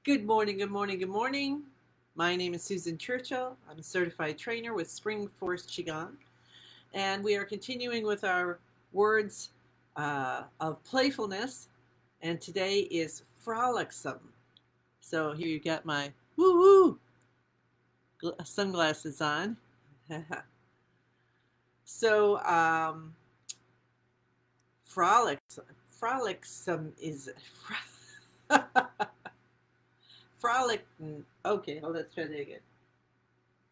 Good morning, good morning, good morning. My name is Susan Churchill. I'm a certified trainer with Spring Forest Qigong, and we are continuing with our words of playfulness. And today is frolicsome. So here you got my woo woo sunglasses on. so frolicsome is frolic. Okay, let's try that again.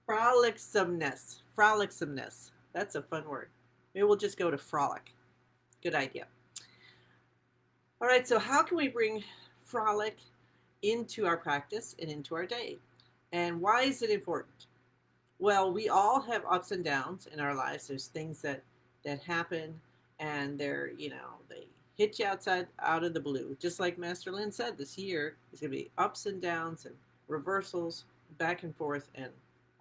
Frolicsomeness. That's a fun word. Maybe we'll just go to frolic. Good idea. All right, so how can we bring frolic into our practice and into our day? And why is it important? Well, we all have ups and downs in our lives. There's things that happen and they hit you out of the blue. Just like Master Lin said, this year is going to be ups and downs and reversals back and forth and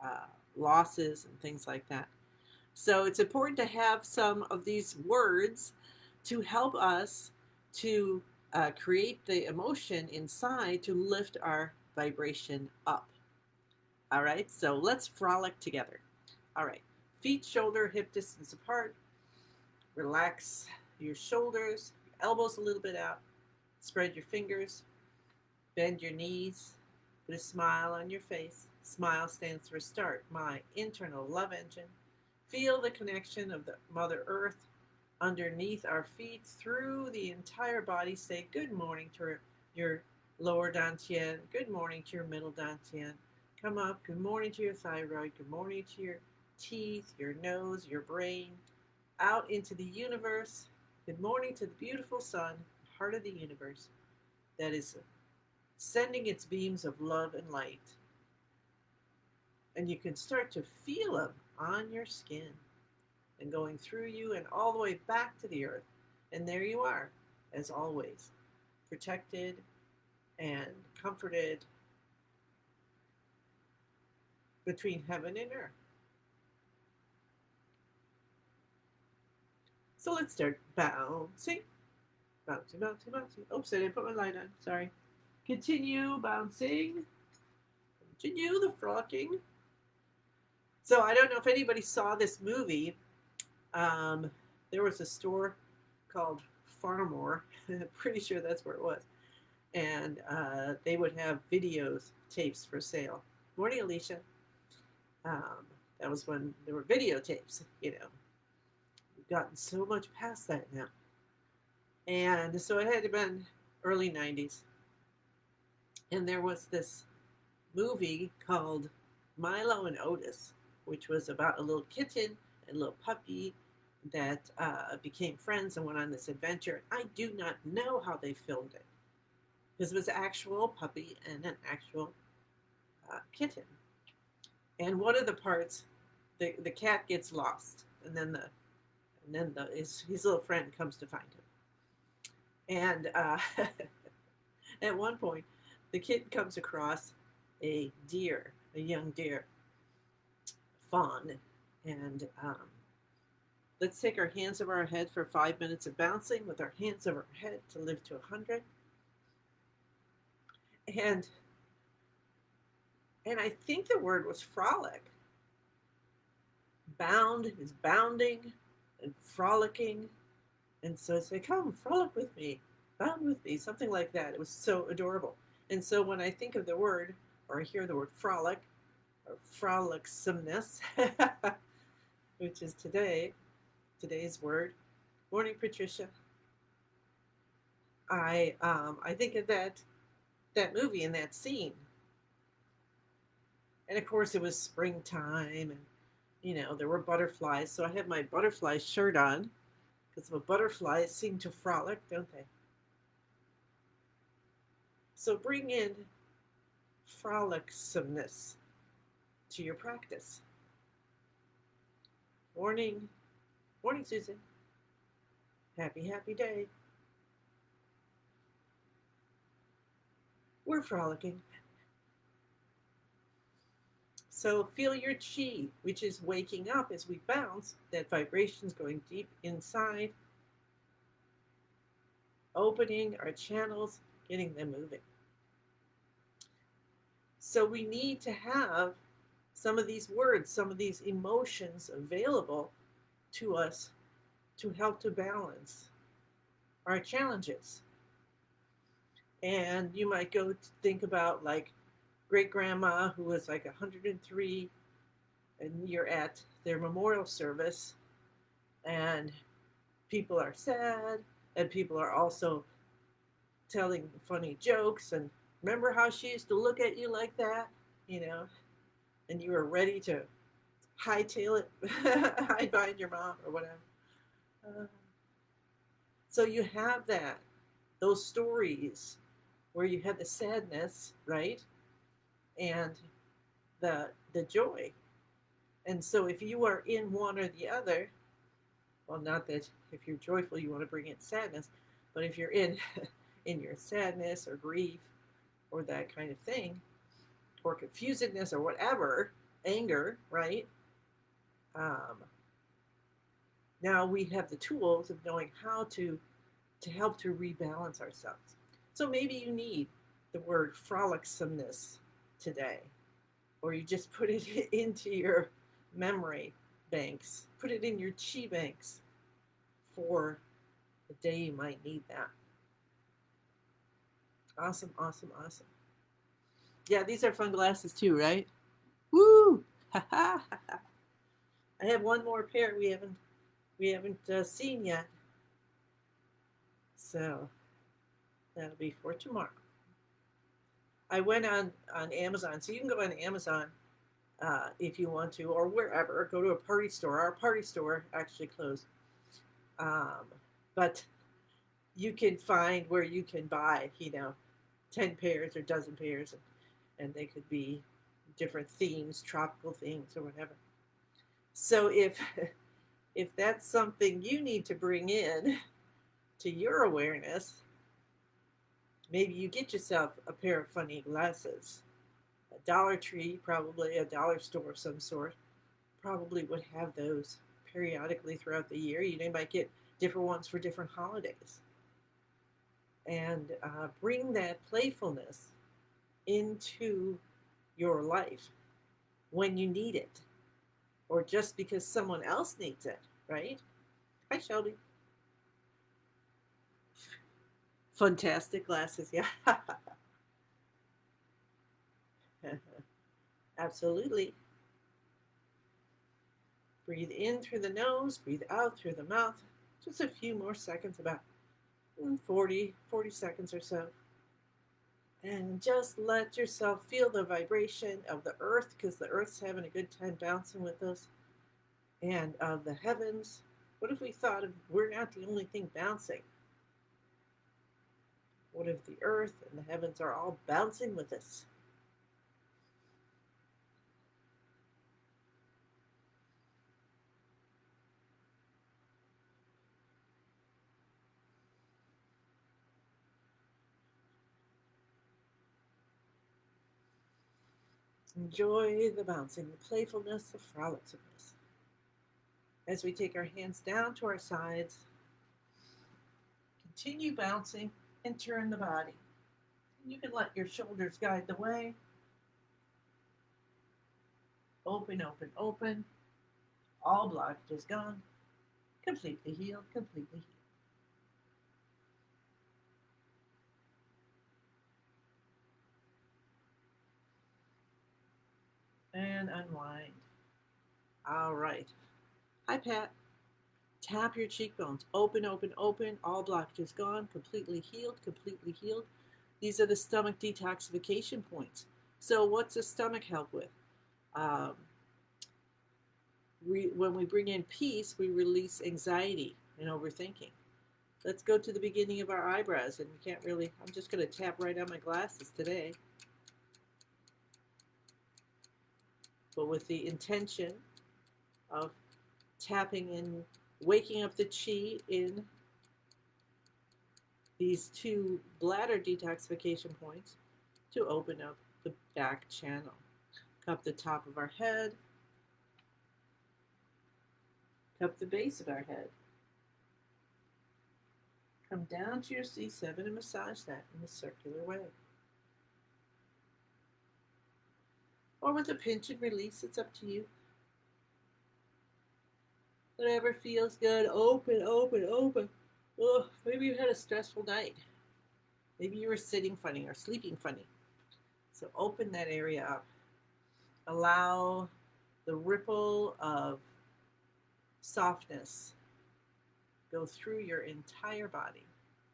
uh, losses and things like that. So it's important to have some of these words to help us to create the emotion inside to lift our vibration up. All right, so let's frolic together. All right, feet, shoulder, hip distance apart. Relax your shoulders, your elbows a little bit out. Spread your fingers, bend your knees, put a smile on your face. Smile stands for start, my internal love engine. Feel the connection of the Mother Earth underneath our feet through the entire body. Say good morning to your lower dantian. Good morning to your middle dantian. Come up. Good morning to your thyroid. Good morning to your teeth, your nose, your brain. Out into the universe. Good morning to the beautiful sun, heart of the universe, that is sending its beams of love and light. And you can start to feel them on your skin and going through you and all the way back to the earth. And there you are, as always, protected and comforted between heaven and earth. So let's start bouncing, bouncing, bouncing, bouncing. Oops, I didn't put my light on. Sorry. Continue bouncing. Continue the frolicking. So I don't know if anybody saw this movie. There was a store called Farmore. I'm pretty sure that's where it was. And they would have videos, tapes for sale. Morning, Alicia. Um, that was when there were videotapes, We've gotten so much past that now. And so it had to been early 90s. And there was this movie called Milo and Otis, which was about a little kitten and a little puppy that became friends and went on this adventure. I do not know how they filmed it because it was an actual puppy and an actual kitten. And one of the parts, the cat gets lost, and then his little friend comes to find him. And at one point, the kid comes across a deer, a young deer, fawn, and let's take our hands over our head for 5 minutes of bouncing with our hands over our head to live to 100. And I think the word was frolic. Bound is bounding and frolicking. And so it's like, come, frolic with me, bound with me, something like that. It was so adorable. And so when I think of the word, or I hear the word frolic, or frolicsomeness, which is today's word. Morning, Patricia. I think of that movie and that scene. And of course it was springtime and there were butterflies. So I had my butterfly shirt on because the butterflies seem to frolic, don't they? So bring in frolicsomeness to your practice. Morning. Morning, Susan. Happy day. We're frolicking. So feel your chi, which is waking up as we bounce. That vibration's going deep inside, opening our channels, getting them moving. So we need to have some of these words, some of these emotions available to us to help to balance our challenges. And you might go to think about like great grandma who was like 103, and you're at their memorial service, and people are sad, and people are also telling funny jokes. And remember how she used to look at you like that, you know, and you were ready to hightail it, hide behind your mom or whatever. Uh, so you have that, those stories where you had the sadness, right, and the joy. And so if you are in one or the other, well, not that if you're joyful you want to bring in sadness, but if you're in in your sadness or grief or that kind of thing, or confusedness or whatever, anger, right? Um, Now we have the tools of knowing how to help to rebalance ourselves. So maybe you need the word frolicsomness today, or you just put it into your memory banks, put it in your chi banks for the day you might need that. Awesome, awesome, awesome. Yeah, these are fun glasses too, right? Woo! Ha ha ha! I have one more pair we haven't seen yet, so that'll be for tomorrow. I went on Amazon, so you can go on Amazon if you want to, or wherever. Go to a party store. Our party store actually closed, um, but you can find where you can buy, 10 pairs or dozen pairs, and they could be different themes, tropical themes, or whatever. So if that's something you need to bring in to your awareness, maybe you get yourself a pair of funny glasses. A Dollar Tree, probably a dollar store of some sort, probably would have those periodically throughout the year. You might get different ones for different holidays. And bring that playfulness into your life when you need it, or just because someone else needs it, right? Hi, Shelby. Fantastic glasses, yeah. Absolutely. Breathe in through the nose, breathe out through the mouth. Just a few more seconds, about 40 seconds or so. And just let yourself feel the vibration of the earth, because the earth's having a good time bouncing with us, and of the heavens. What if we thought we're not the only thing bouncing? What if the earth and the heavens are all bouncing with us? Enjoy the bouncing, the playfulness, the frolicsomeness. As we take our hands down to our sides, continue bouncing and turn the body. You can let your shoulders guide the way. Open, open, open. All blockages gone. Completely healed, completely healed. And unwind. All right. Hi, Pat. Tap your cheekbones. Open, open, open. All blockages gone. Completely healed, completely healed. These are the stomach detoxification points. So what's the stomach help with? Um, when we bring in peace, we release anxiety and overthinking. Let's go to the beginning of our eyebrows, and we can't really, I'm just going to tap right on my glasses today, but with the intention of tapping in, waking up the chi in these two bladder detoxification points to open up the back channel. Cup the top of our head, cup the base of our head. Come down to your C7 and massage that in a circular way. or with a pinch and release. It's up to you. Whatever feels good. Open, open, open. Oh, maybe you had a stressful night. Maybe you were sitting funny or sleeping funny. So open that area up. Allow the ripple of softness go through your entire body.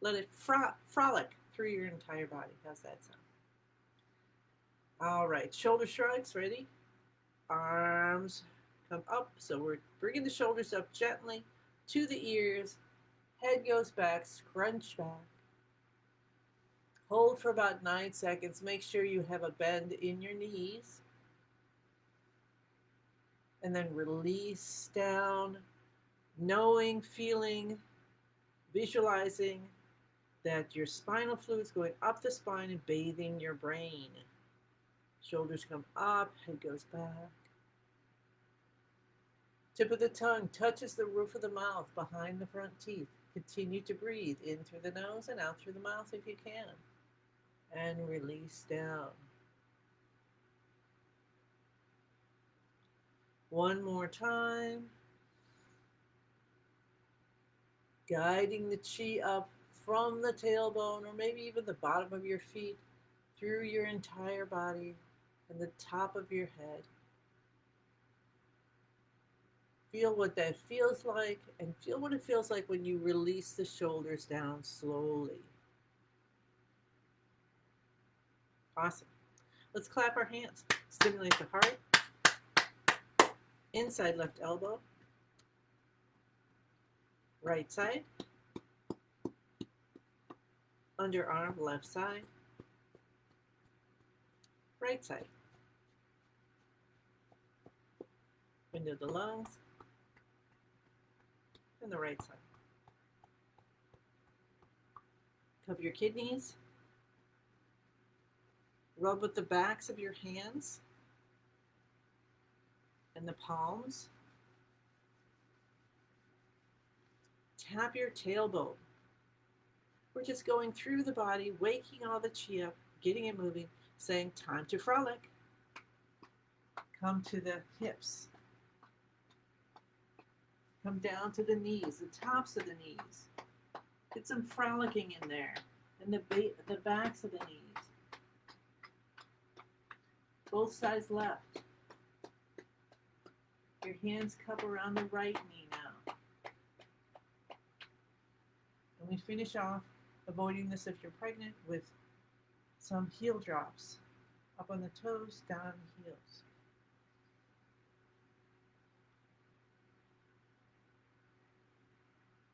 Let it frolic through your entire body. How's that sound? All right, shoulder shrugs, ready? Arms come up. So we're bringing the shoulders up gently to the ears. Head goes back, scrunch back. Hold for about 9 seconds. Make sure you have a bend in your knees. And then release down, knowing, feeling, visualizing that your spinal fluid is going up the spine and bathing your brain. Shoulders come up, head goes back. Tip of the tongue touches the roof of the mouth behind the front teeth. Continue to breathe in through the nose and out through the mouth if you can. And release down. One more time. Guiding the chi up from the tailbone, or maybe even the bottom of your feet, through your entire body and the top of your head. Feel what that feels like, and feel what it feels like when you release the shoulders down slowly. Awesome. Let's clap our hands. Stimulate the heart. Inside left elbow. Right side. Underarm, left side. Right side. Into the lungs. And the right side. Cup your kidneys. Rub with the backs of your hands and the palms. Tap your tailbone. We're just going through the body, waking all the chi up, getting it moving, saying time to frolic. Come to the hips. Come down to the knees, the tops of the knees. Get some frolicking in there, and the backs of the knees. Both sides left. Your hands cup around the right knee now. And we finish off, avoiding this if you're pregnant, with some heel drops. Up on the toes, down on the heels.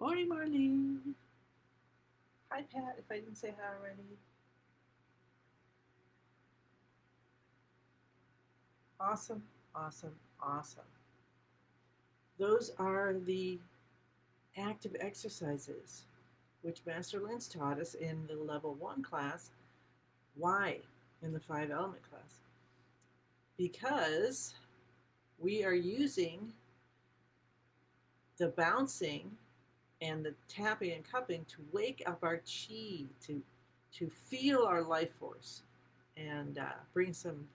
Morning, Marlene. Hi, Pat, if I didn't say hi already. Awesome, awesome, awesome. Those are the active exercises which Master Linz taught us in the level 1 class. Why in the 5 element class? Because we are using the bouncing and the tapping and cupping to wake up our chi, to feel our life force and bring some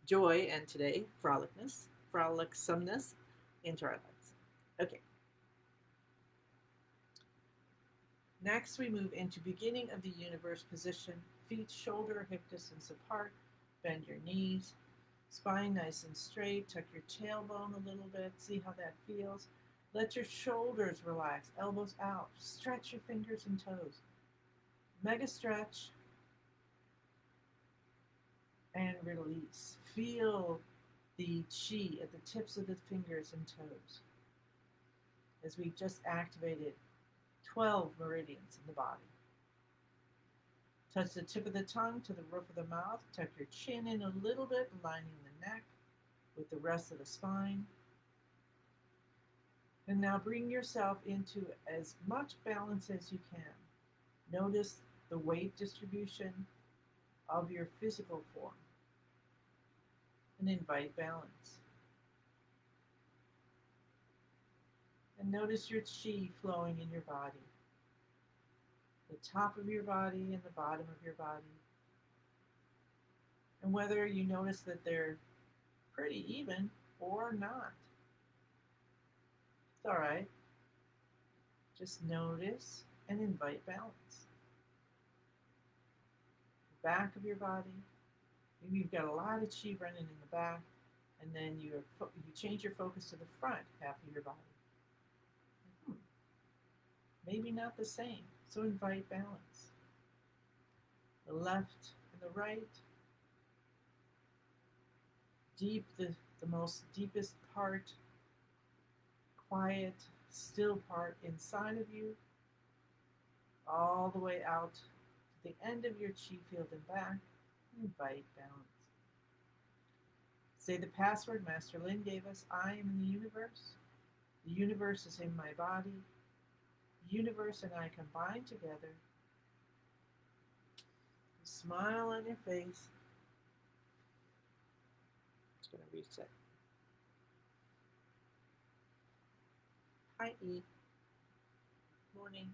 joy and today frolicsomness into our lives. Okay. Next, we move into beginning of the universe position. Feet shoulder hip distance apart. Bend your knees. Spine nice and straight. Tuck your tailbone a little bit. See how that feels. Let your shoulders relax. Elbows out. Stretch your fingers and toes. Mega stretch. And release. Feel the chi at the tips of the fingers and toes as we just activated 12 meridians in the body. Touch the tip of the tongue to the roof of the mouth. Tuck your chin in a little bit, aligning the neck with the rest of the spine. And now bring yourself into as much balance as you can. Notice the weight distribution of your physical form. And invite balance. And notice your chi flowing in your body. The top of your body and the bottom of your body. And whether you notice that they're pretty even or not. It's all right. Just notice and invite balance. The back of your body. Maybe you've got a lot of chi running in the back, and then you change your focus to the front half of your body. Maybe not the same. So invite balance. The left and the right. Deep, the most deepest part, quiet, still part inside of you, all the way out to the end of your chi field and back. Invite balance. Say the password Master Lin gave us. I am in the universe. The universe is in my body. The universe and I combine together. Smile on your face. It's going to reset. Hi, E. Morning.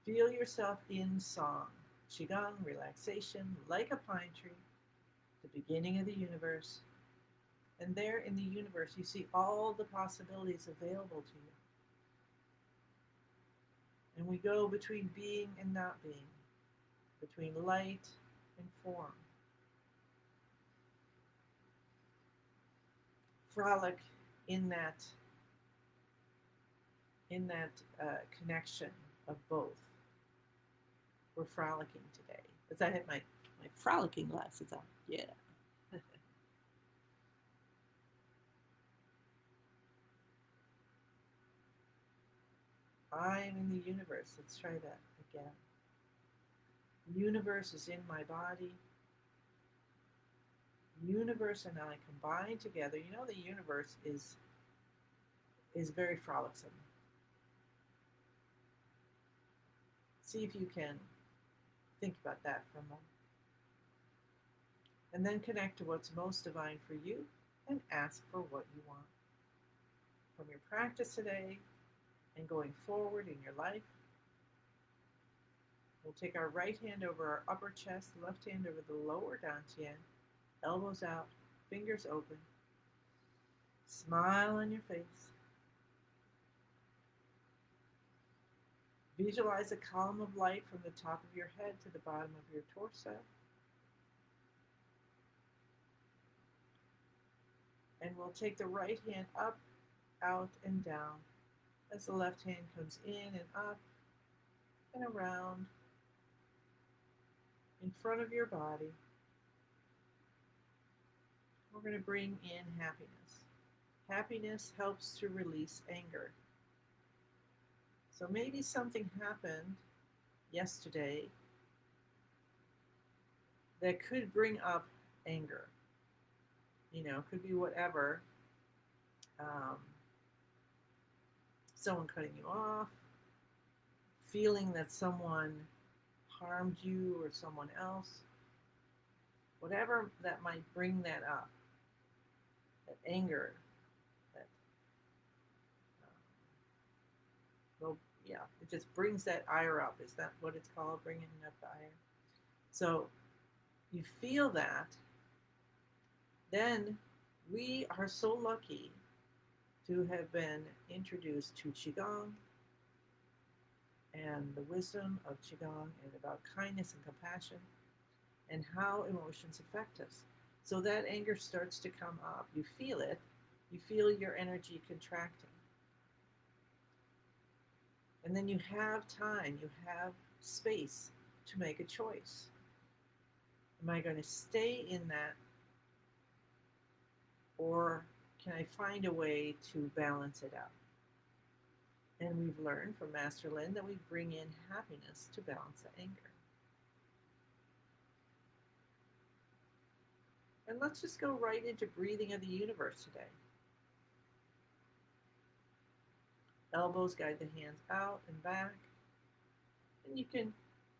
Feel yourself in song. Qigong, relaxation, like a pine tree, the beginning of the universe. And there in the universe, you see all the possibilities available to you. And we go between being and not being, between light and form. Frolic in that connection of both. We're frolicking today. As I had my frolicking glasses on. Yeah. I'm in the universe. Let's try that again. The universe is in my body. The universe and I combine together. You know, the universe is very frolicsome. See if you can think about that for a moment. And then connect to what's most divine for you and ask for what you want. From your practice today and going forward in your life, we'll take our right hand over our upper chest, left hand over the lower dantian, elbows out, fingers open. Smile on your face. Visualize a column of light from the top of your head to the bottom of your torso. And we'll take the right hand up, out, and down as the left hand comes in and up and around in front of your body. We're going to bring in happiness. Happiness helps to release anger. So maybe something happened yesterday that could bring up anger. You know, could be whatever. Someone cutting you off, feeling that someone harmed you or someone else, whatever that might bring that up, that anger, that, well, yeah, it just brings that ire up. Is that what it's called, bringing up the ire? So you feel that, then we are so lucky to have been introduced to Qigong and the wisdom of Qigong and about kindness and compassion and how emotions affect us. So that anger starts to come up. You feel it. You feel your energy contracting. And then you have time, you have space to make a choice. Am I going to stay in that, or can I find a way to balance it out? And we've learned from Master Lin that we bring in happiness to balance the anger. And let's just go right into breathing of the universe today. Elbows guide the hands out and back. And you can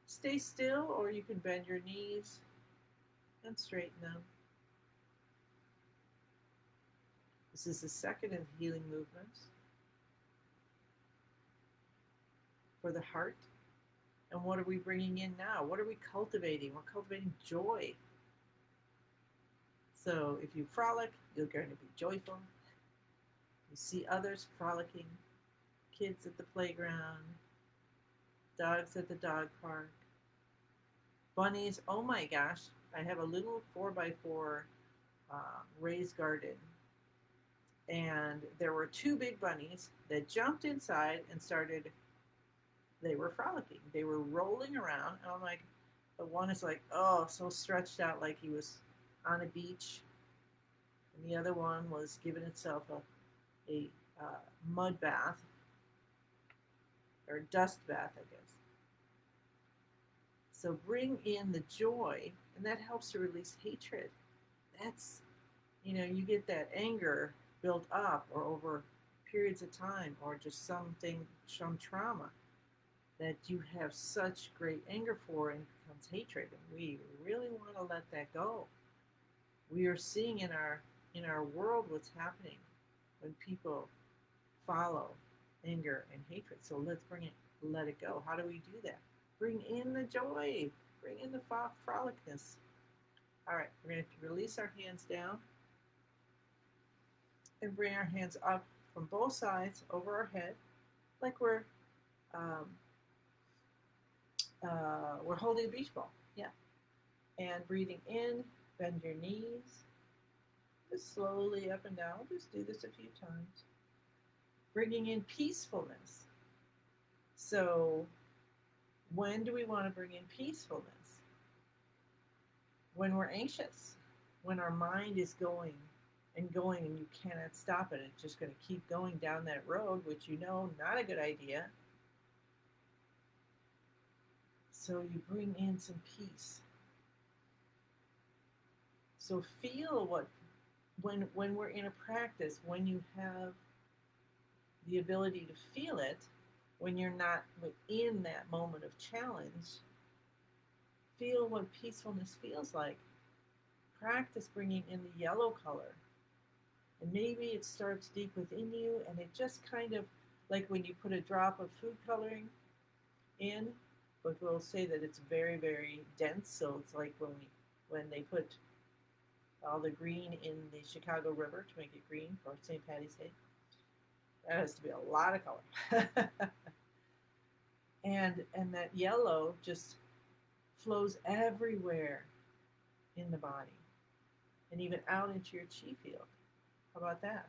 stay still, or you can bend your knees and straighten them. This is the second of the healing movements for the heart. And what are we bringing in now? What are we cultivating? We're cultivating joy. So if you frolic, you're going to be joyful. You see others frolicking, kids at the playground, dogs at the dog park, bunnies. Oh my gosh, I have a little 4x4 raised garden, and there were two big bunnies that jumped inside and started. They were frolicking. They were rolling around, and I'm like, the one is like, oh, so stretched out like he was on a beach, and the other one was giving itself a mud bath or dust bath, I guess. So bring in the joy, and that helps to release hatred. That's, you get that anger built up or over periods of time or just some trauma that you have such great anger for and becomes hatred. And we really want to let that go. We are seeing in our world what's happening when people follow anger and hatred. So let's let it go. How do we do that? Bring in the joy. Bring in the frolicness. All right, we're going to release our hands down and bring our hands up from both sides over our head, like um, we're holding a beach ball. Yeah. And breathing in, bend your knees, just slowly up and down. We'll just do this a few times. Bringing in peacefulness. So when do we want to bring in peacefulness? When we're anxious, when our mind is going and going and you cannot stop it. It's just going to keep going down that road, which not a good idea. So you bring in some peace. So feel when we're in a practice, when you have the ability to feel it, when you're not within that moment of challenge, feel what peacefulness feels like. Practice bringing in the yellow color. And maybe it starts deep within you and it just kind of, like when you put a drop of food coloring in, but we'll say that it's very, very dense. So it's like when they put all the green in the Chicago River to make it green for St. Patty's Day. That has to be a lot of color. and that yellow just flows everywhere in the body and even out into your chi field. How about that?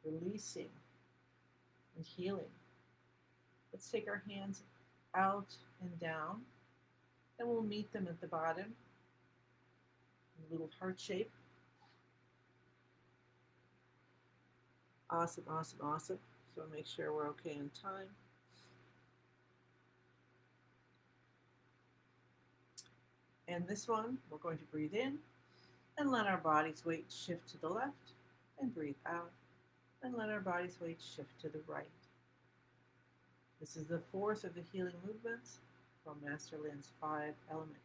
Releasing and healing. Let's take our hands out and down, and we'll meet them at the bottom, a little heart shape. Awesome, awesome, awesome. So make sure we're okay in time. And this one, we're going to breathe in and let our body's weight shift to the left, and breathe out and let our body's weight shift to the right. This is the fourth of the healing movements from Master Lin's 5-element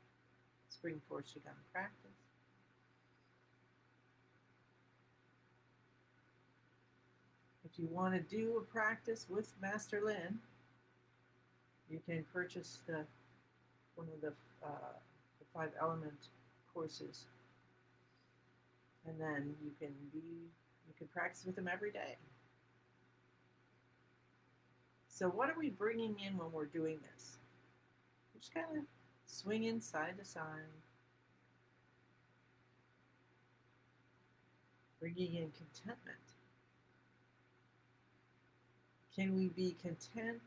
Spring Forest Qigong practice. If you want to do a practice with Master Lin, you can purchase one of the 5-element courses, and then you can practice with him every day. So what are we bringing in when we're doing this? We're just kind of swinging side to side, bringing in contentment. Can we be content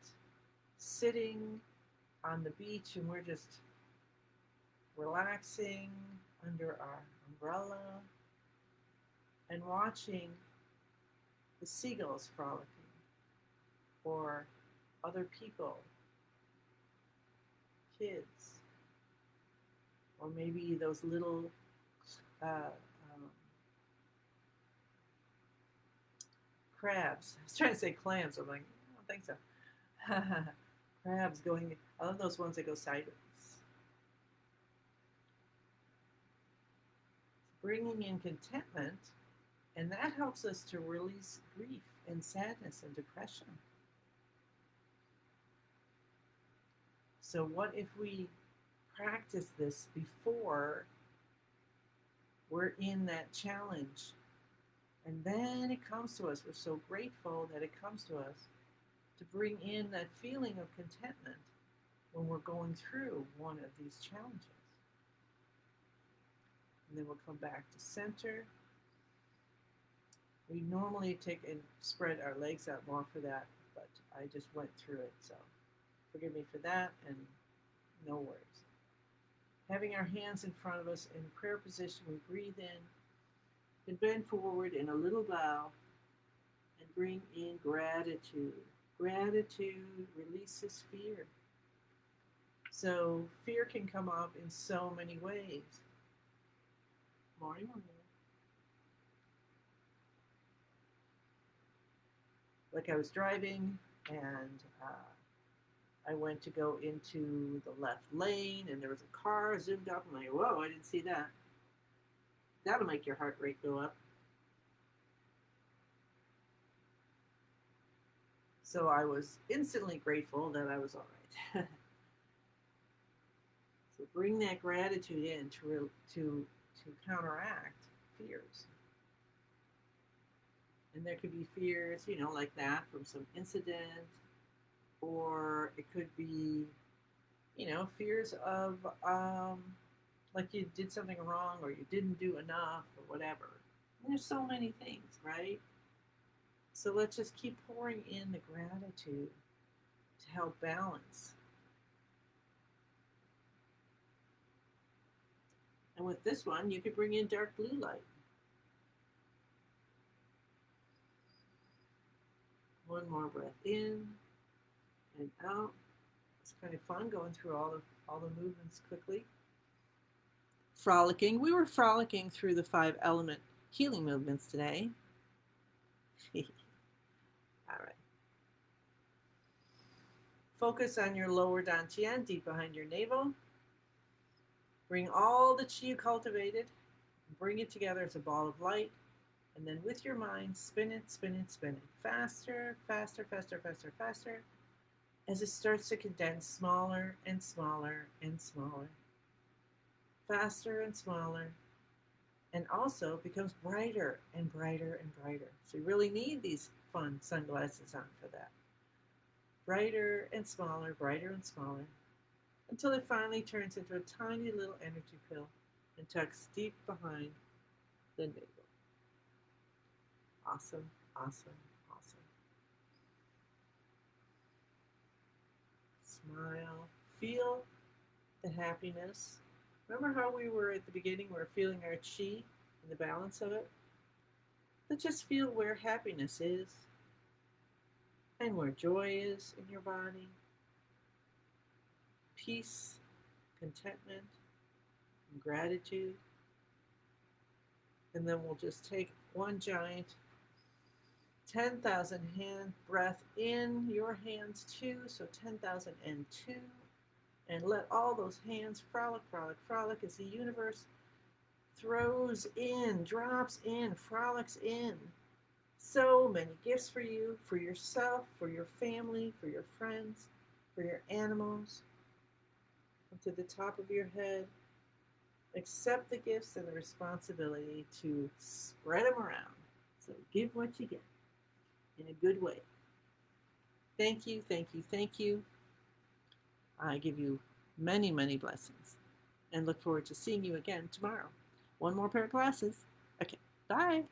sitting on the beach and we're just relaxing under our umbrella and watching the seagulls frolicking, or other people, kids, or maybe those little crabs. I was trying to say clams. I'm like, I don't think so. Crabs going, I love those ones that go sideways. Bringing in contentment, and that helps us to release grief and sadness and depression. So what if we practice this before we're in that challenge? And then it comes to us. We're so grateful that it comes to us to bring in that feeling of contentment when we're going through one of these challenges. And then we'll come back to center. We normally take and spread our legs out more for that, but I just went through it, so forgive me for that, and no worries. Having our hands in front of us in prayer position, we breathe in and bend forward in a little bow and bring in gratitude. Gratitude releases fear. So fear can come up in so many ways. Morning. Like I was driving and I went to go into the left lane and there was a car zoomed up. I'm like, whoa, I didn't see that. That'll make your heart rate go up. So I was instantly grateful that I was all right. So bring that gratitude in to counteract fears. And there could be fears, like that from some incident, or it could be, fears of like you did something wrong or you didn't do enough or whatever. And there's so many things, right? So let's just keep pouring in the gratitude to help balance. And with this one, you could bring in dark blue light. One more breath in and out. It's kind of fun going through all the movements quickly. Frolicking. We were frolicking through the 5-element healing movements today. All right. Focus on your lower dantian, deep behind your navel. Bring all the chi you cultivated, bring it together as a ball of light, and then with your mind, spin it, spin it, spin it. Faster, faster, faster, faster, faster, as it starts to condense smaller and smaller and smaller. Faster and smaller, and also becomes brighter and brighter and brighter. So you really need these fun sunglasses on for that. Brighter and smaller, until it finally turns into a tiny little energy pill and tucks deep behind the navel. Awesome, awesome, awesome. Smile. Feel the happiness. Remember how we were at the beginning, we were feeling our chi and the balance of it? Let's just feel where happiness is and where joy is in your body. Peace, contentment, and gratitude. And then we'll just take one giant 10,000 hand breath in your hands too, so 10,002. And let all those hands frolic, frolic, frolic as the universe throws in, drops in, frolics in. So many gifts for you, for yourself, for your family, for your friends, for your animals. Up to the top of your head. Accept the gifts and the responsibility to spread them around. So give what you get in a good way. Thank you, thank you, thank you. I give you many, many blessings and look forward to seeing you again tomorrow. One more pair of glasses. Okay, bye.